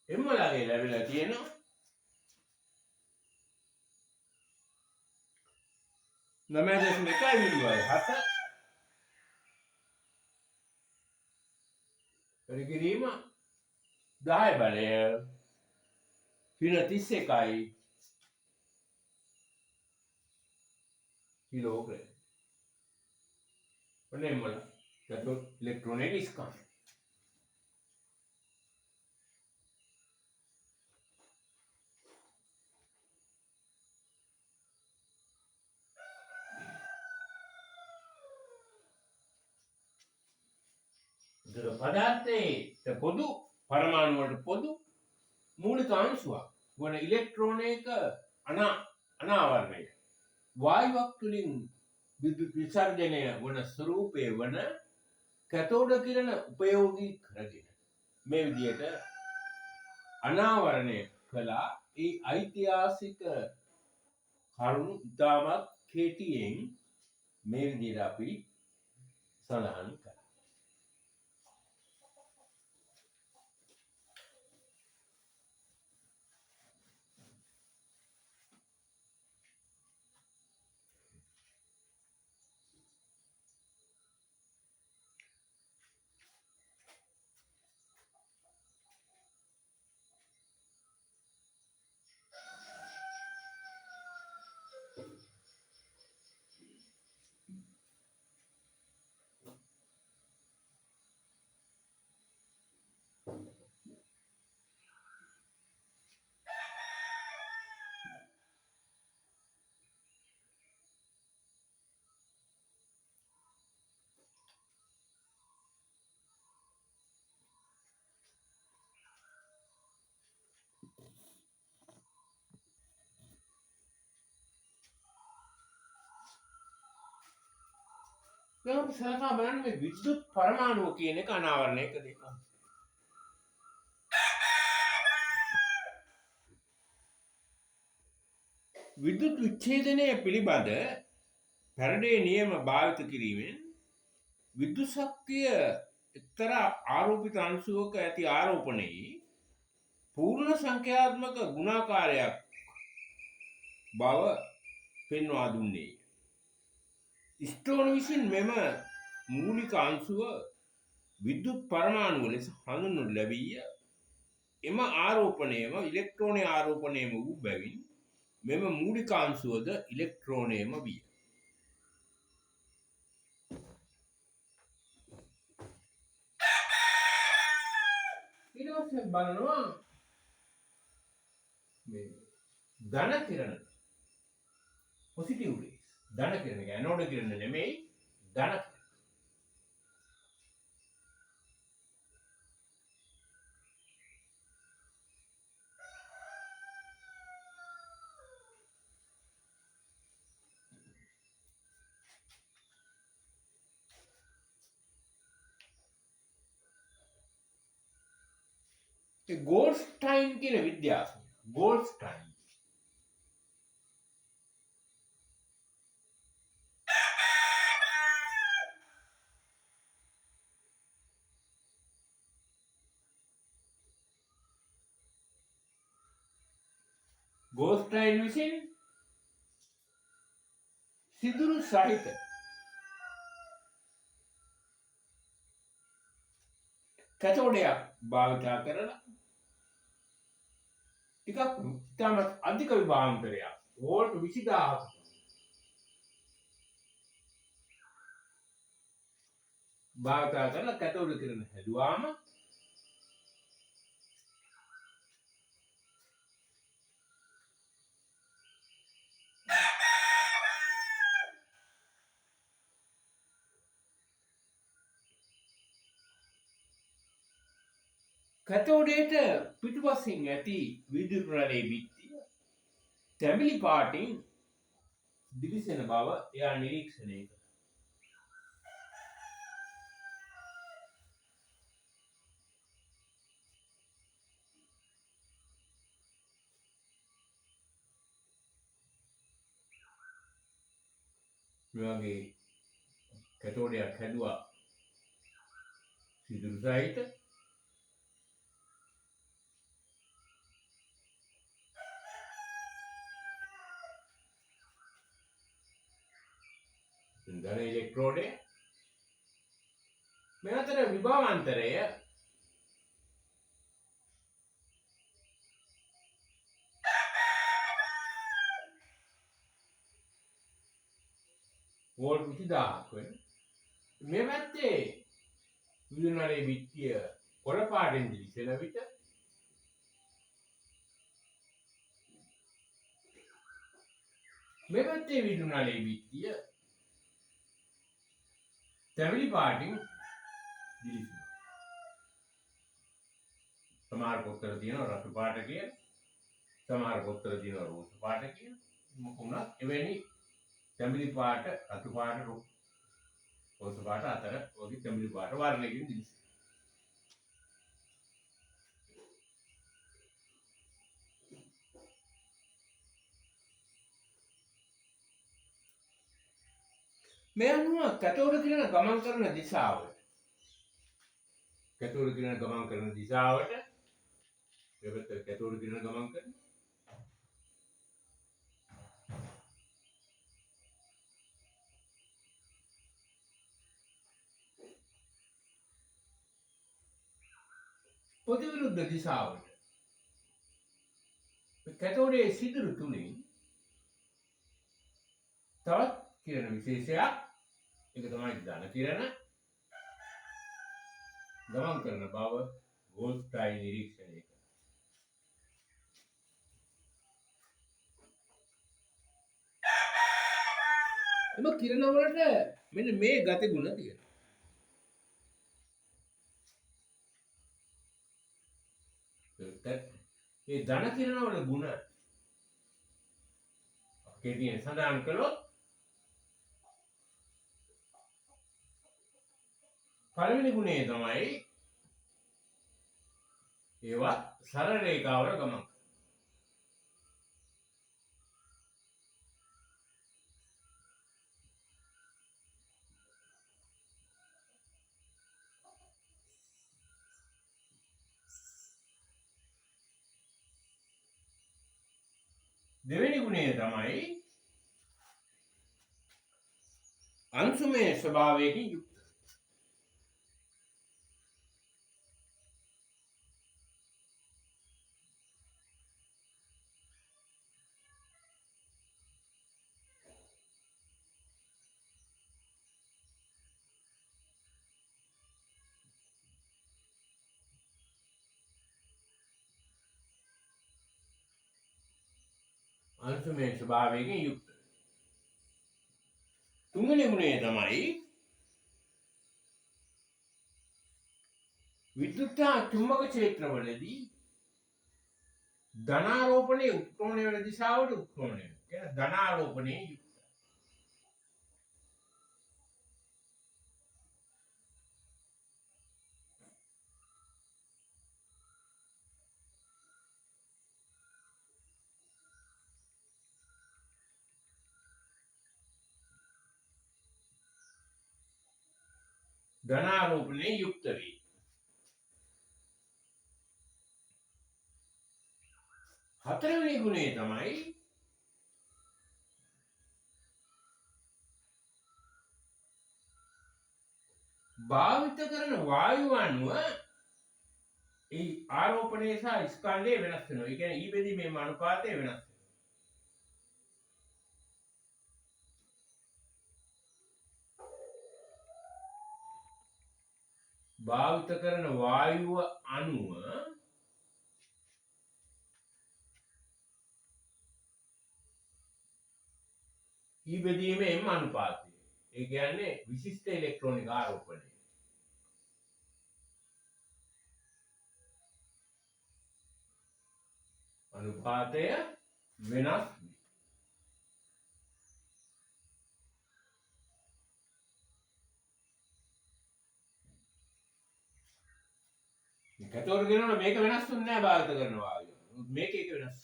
M වල අගය ලැබිලා තියෙනවා 9.1 වැඩි කිරීම 10 බලය ඍණ 31යි කිලෝග්‍රෑම්. ඔන්න M වල ඉලෙක්ට්‍රෝනික ස්කන්ධ. පදාර්ථයේ පොදු පරමාණු වලට පොදු මූලික අංශුවක් වන ඉලෙක්ට්‍රෝනික අනාවරණය වායුවක් තුළින් විද්‍යුත් විසර්ජනය වන ස්වරූපයේ වන කැතෝඩ කිරණ උපයෝගී කරගෙන මේ විදිහට අනාවරණය කළා. ඒ ඓතිහාසික කරුණු ඉතාමත් කෙටියෙන් මේ විදිහට අපි සඳහන් කරා. දැන් සලකා බලන්න මේ විද්‍යුත් පරමාණුව කියන එක අනාවරණය කළේ. විද්‍යුත් විච්ඡේදනය පිළිබඳ පැරඩේ නියම භාවිත කිරීමෙන් විද්‍යුත් ශක්තිය එක්තරා ආරෝපිත අංශුවක ඇති ආරෝපණයේ පූර්ණ සංඛ්‍යාත්මක ගුණාකාරයක් බව පෙන්වා දුන්නේ. ස්ටෝන් විසින් මෙම මූලික අංශුව විද්‍යුත් පරමාණු ලෙස හඳුන්වනු ලැබීය. එම ආරෝපණයම ඉලෙක්ට්‍රෝනයේ ආරෝපණයම වූ බැවින් මෙම මූලිකාංශුවද ඉලෙක්ට්‍රෝනයම විය. ඊට පස්සේ බලනවා මේ ධන කිරණ පොසිටිව් රේස් ධන කිරණ කියන්නේ ඇනෝඩ් කිරණ නෙමෙයි ධන ගෝල්ස්ටයින් කියන විද්‍යාඥයා ගෝල්ස්ටයින් විසින් සිදුරු සහිත කැතෝඩයක් භාවිතා කරලා ටිකක් ඉතාමත් අධික විභාන්තරයක් වෝල්ට් 20000ක් භාවිතා කරලා කැතෝඩ කිරණ හැදුවාම කැතෝඩයට පිටුපසින් ඇති විදුලි ප්‍රලයේ බිත්තිය තැඹිලි පාටින් දිලිසෙන බව එයා නිරීක්ෂණය කළා. මේ වගේ කැතෝඩයක් හැදුවා සිදුරු සහිත ධන ඉලෙක්ට්‍රෝඩය මේ අතර විභවාන්තරය වෝල්ට් 20000ක් වෙන මේ පැත්තේ විදුලි බිත්තිය කොළ පාටින් දිලිසෙන විට මේ පැත්තේ විදුලි බිත්තිය තැඹිලි පාටින් දිලිසෙනවා. සමහර පොත්වල තියෙනවා රතු පාට කියලා. සමහර පොත්වල තියෙනවා රෝස පාට කියලා. මොකුණත් එවැනි තැඹිලි පාට රතු පාට රෝස පාට අතර වගේ තැඹිලි පාට වර්ණයකින් දිලිසෙනවා. මේ අනුව කැතෝඩ කිරණ ගමන් කරන දිශාවට කැතෝඩ කිරණ ගමන් කරන දිශාවට මෙපැත්ත කැතෝඩ කිරණ ගමන් කරන ප්‍රතිවිරුද්ධ දිශාවට කැතෝඩයේ සිදුරු තුලින් තවත් කිරණ විශේෂයක් ඒක තමයි ධන කිරණ ගමන් කරන බව ගෝල්ස්ටයින් නිරීක්ෂණය කළා. එම කිරණ වලට මෙන්න මේ ගති ගුණ තියෙනවා. ඒ ධන කිරණ වල ගුණ කෙටියෙන් සඳහන් කළොත් පළවෙනි ගුණය තමයි ඒවා සරල රේඛාවල ගමන්. දෙවෙනි ගුණය තමයි අංශුමය ස්වභාවයකින් යුක්ත. අංශමය ස්වභාවයකින් යුක්ත. තුන්වෙනි ගුණය තමයි විද්‍යුත් චුම්බක ක්ෂේත්‍රවලදී ධනාරෝපණයේ උත්ක්‍රමණය වෙන දිශාවට උත්ක්‍රමණය වෙනවා. කියන්නේ ධනාරෝපණයේ යුක්ත. ධනාරෝපණයේ යුක්ත වේ. හතරවෙනි ගුණය තමයි භාවිත කරන වායුව අනුව ඒ ආරෝපණය සහ ස්කන්ධය වෙනස් වෙනවා. ඒ කියන්නේ ඊ බෙදීමේ අනුපාතය වෙනස් වෙනවා. භාවිත කරන වායුව අනුව ඊ බෙදීමේ අනුපාතය. ඒ කියන්නේ විශිෂ්ට ඉලෙක්ට්‍රෝනික ආරෝපණය. අනුපාතය වෙනස්. කතෝර කියනවා මේක වෙනස් වෙන්නේ නැහැ භාවිත කරනවා ආයෝ. මේක එක වෙනස්.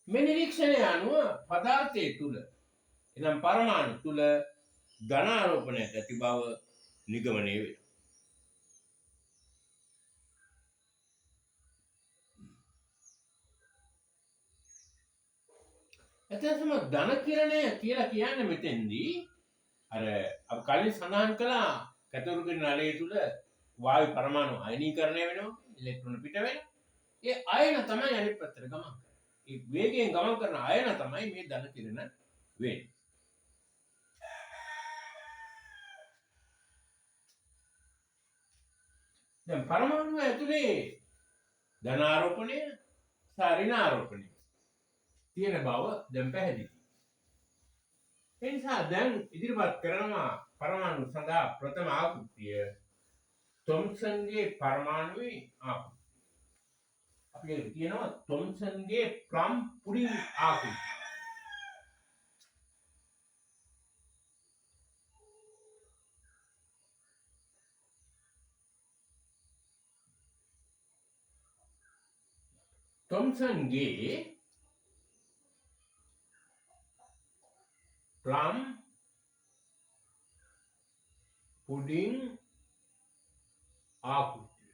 මේ නිරීක්ෂණය අනුව පදාර්ථයේ තුල එනම් පරමාණු තුල ධනාරෝපණයක් ඇති බව නිගමනය වේ. එතනම ධන කිරණය කියලා කියන්නේ මෙතෙන්දී අර අපි කලින් සඳහන් කළා කතෝරික නලය තුල වායු පරමාණු අයනීකරණය වෙනවා ඉලෙක්ට්‍රෝන පිට වෙනවා. ඒ අයන තමයි අනිත් පැත්තට ගමන් කරන්නේ. ඒ වේගයෙන් ගමන් කරන අයන තමයි මේ ධන කිරණ වෙන්නේ. දැන් පරමාණු ඇතුලේ ධනාරෝපණය සහ ඍණාරෝපණය තියෙන බව දැන් පැහැදිලි. ඒ නිසා දැන් ඉදිරිපත් කරනවා පරමාණු සඳහා ප්‍රථම ආකෘතිය තොම්සන්ගේ පරමාණුවේ ආකෘතිය. අපි ඒක කියනවා තොම්සන්ගේ ප්ලම් පුඩින් ආකෘතිය. තොම්සන්ගේ ප්ලම් පුඩින් ආකෘතිය.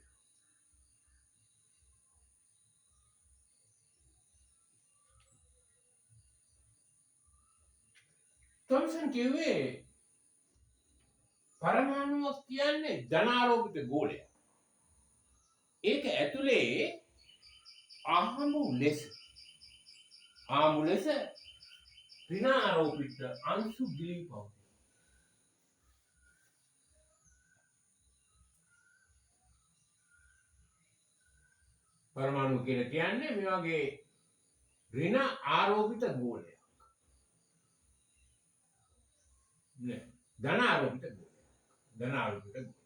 තොම්සන් කිව්වේ පරමාණුවක් කියන්නේ ධනාරෝපිත ගෝලයක්. ඒක ඇතුලේ ආමුලෙස ඍණාරෝපිත අංශු ගිලී පවතී. පරමාණු කියලා කියන්නේ මේ වගේ ඍණ ආරෝපිත ගෝලයක්. නේ ධන ආරෝපිත ගෝලයක්. ධන ආරෝපිත ගෝලයක්.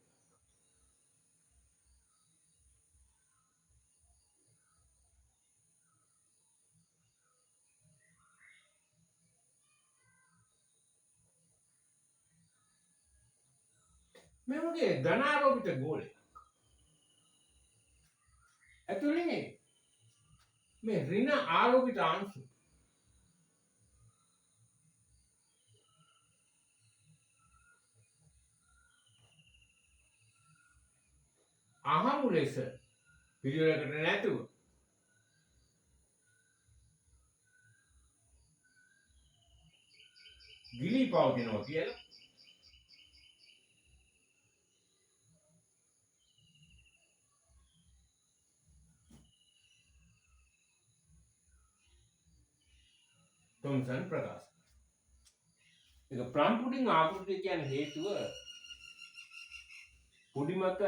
මේ වගේ ධන ආරෝපිත ගෝලයක් ඇතුලේ මේ ඍණ ආරෝපිත අංශු අහමු ලෙස පිළිවෙලකට නැතුව ගිලී පවතිනවා කියලා තොම්සන් ප්‍රකාශ. ඒක ප්ලම් පුඩින් ආකෘතිය කියන හේතුව පොඩිමක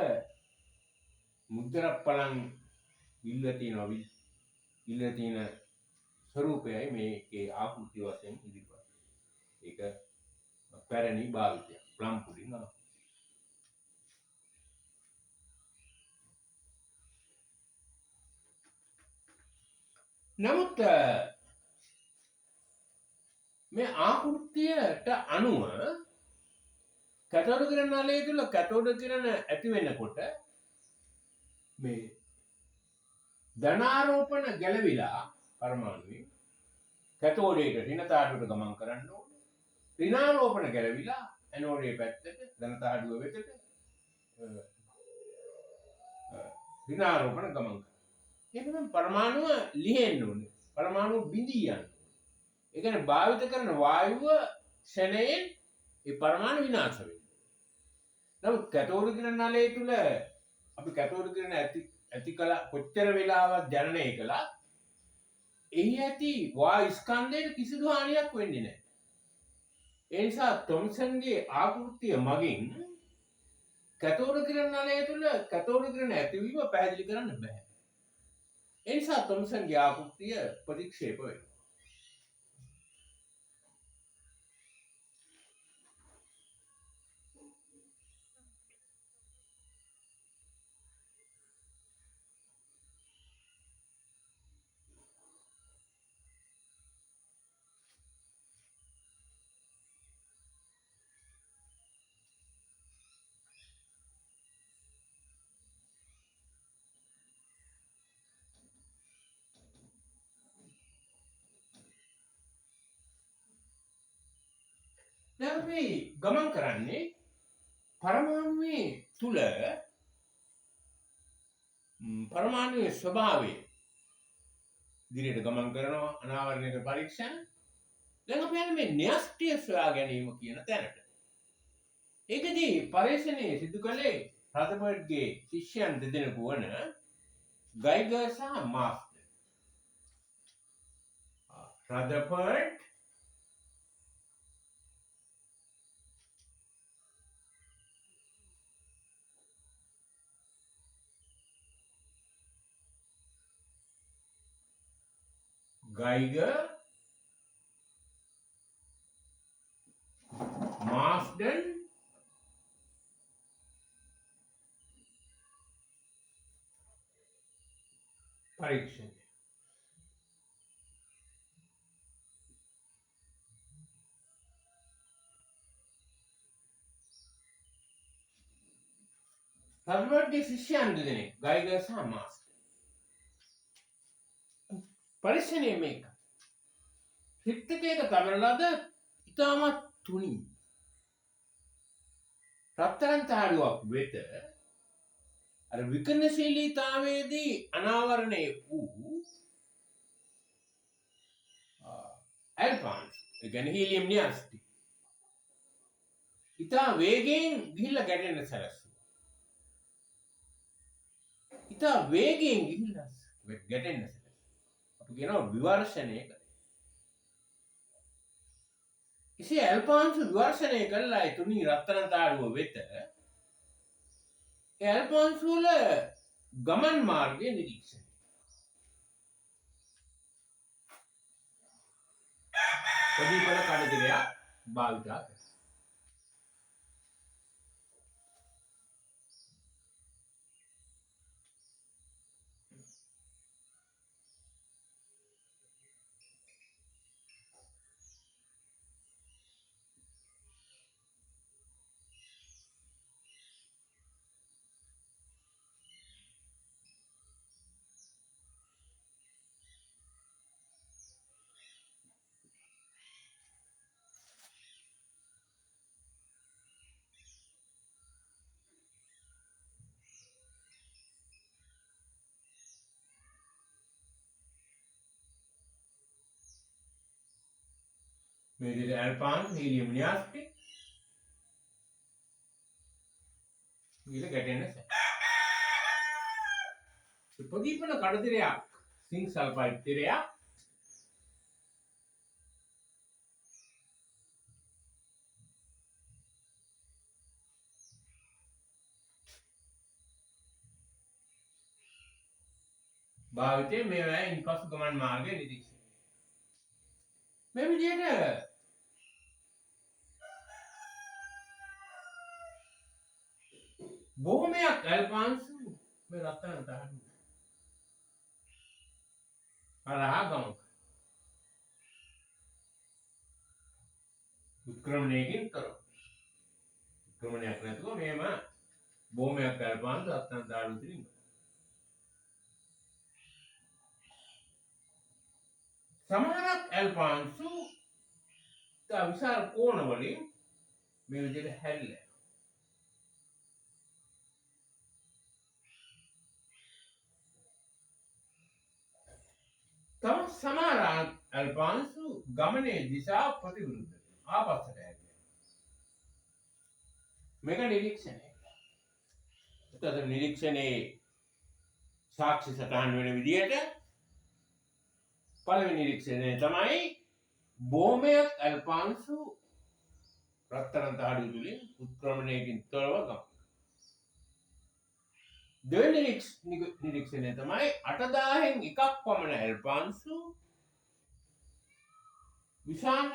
මුද්දරක් පලන් ඉල්ල තියෙනවා ඉල්ල තියෙන ස්වරූපයයි මේකේ ආකෘති වශයෙන් ඉදිරිපත්. ඒක පැරණි භාවිතයක් ප්ලම් පුඩින් ආකෘතිය. නමුත් මේ ආකෘතියට අනුව කැතෝඩ කිරණ නලය තුළ කැතෝඩ කිරණ ඇති වෙනකොට මේ ධනාරෝපණ ගැලවිලා පරමාණුවේ කැතෝඩයට ඍණතාඩුවට ගමන් කරන්න ඕනේ. ඍණාරෝපණ ගැලවිලා ඇනෝඩයේ පැත්තට ධනතාඩුව වෙතට ඍණාරෝපණ ගමන් කරනවා. එහෙනම් පරමාණුව ලිහෙන්න ඕනේ. පරමාණුව බිඳී යන්න. ඒ කියන්නේ භාවිත කරන වායුව ක්ෂණයෙන් ඒ පරමාණු විනාශ වෙනවා. නමුත් කැතෝඩ කිරණ නලය තුල අපි කැතෝඩ කිරණ ඇති කළ කොච්චර වෙලාවක් ජනනය කළා එහි ඇති වායු ස්කන්ධයට කිසිදු හානියක් වෙන්නේ නැහැ. ඒ නිසා තොම්සන්ගේ ආකෘතිය මගින් කැතෝඩ කිරණ නලය තුල කැතෝඩ කිරණ ඇතිවීම පැහැදිලි කරන්න බෑ. ඒ නිසා තොම්සන්ගේ ආකෘතිය ප්‍රතික්ෂේප වෙනවා. දැන් අපි ගමන් කරන්නේ පරමාණුවේ තුල පරමාණුවේ ස්වභාවය දිගට ගමන් කරනවා අනාවරණයක පරීක්ෂණ. දැන් අපි යන්නේ මේ න්‍යෂ්ටිය සොයා ගැනීම කියන තැනට. ඒකදී පරීක්ෂණයේ සිදු කළේ රදර්ෆර්ඩ්ගේ ශිෂ්‍යයන් දෙදෙනෙකු වන ගයිගර් සහ මාස්ටර්. Rutherford Geiger, Marsden, පරීක්ෂණය. රදර්ෆර්ඩ්ගේ ශිෂ්‍යයන් දෙදෙනෙක් ගයිගර් සහ මාස්ටර්. පරීක්ෂණය මේක. රික්තකයක තබන ලද ඉතාමත් තුනි රත්තරන් තාඩුවක් වෙත අර විකර්ණශීලීතාවයේදී අනාවරණය වූ ඇල්ෆාන්ස් ඒ කියන්නේ හීලියම් න්‍යෂ්ටි ඉතා වේගයෙන් ගිහිල්ලා ගැටෙන්න සැලැස්සුවා. ඉතා වේගයෙන් ගිහිල්ලා ගැටෙන්න සැලැස්සුවා. අපි කියනවා විවර්ෂණය කළා. ඉතින් ඇල්ෆාන්ස් විවර්ෂණය කළා ඒ තුනි රත්තරන් තාඩුව වෙත ඇල්ෆාන්ස් වල ගමන් මාර්ගය නිරීක්ෂණය. ප්‍රදීපල කඩදිරයක් භාවිතා කරනවා. මේ විදිහට ඇල්ෆාන්ස් හීලියම් න්‍යෂ්ටි ගිහිල්ලා ගැටෙන්න සැලැස්සුවා. ප්‍රදීපන කඩතිරයක් සිංක් සල්ෆයිඩ් තිරයක් භාවිතයේ මේවා ඉන්පසු ගමන් මාර්ගය නිරීක්ෂණය. මේ විදිහට බොහොමයක් අල්පාංශු මේ රත්තරන් තහඩු හරහා ගමන් උත්ක්‍රමණයකින් තොරව. උත්ක්‍රමණයක් නැතුව මේම බොහොමයක් අල්පාංශු රත්තරන් තහඩු තුලින් සමහරක් අල්පාංශු විශාල කෝණ වලින් මේ විදිහට හැරිලා තම සමහර අල්පාංශු ගමනේ දිශාව ප්‍රතිවිරුද්ධ ආපස්සට හැරෙනවා. මේක නිරීක්ෂණය. එතකොට නිරීක්ෂණයේ සාක්ෂි සටහන් වෙන විදිහට පළවෙනි නිරීක්ෂණය තමයි බොහොමයක් අල්පාංශු රත්තරන් තහඩු තුලින් උත්ක්‍රමණයකින් තොරව ගමන්. දෙවෙනි නිරීක්ෂණය තමයි 8000න් එකක් පමණ අල්පාංශු විශාල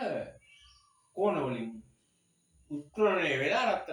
කෝණ වලින් උත්ක්‍රමණය වෙලා රත්තරන්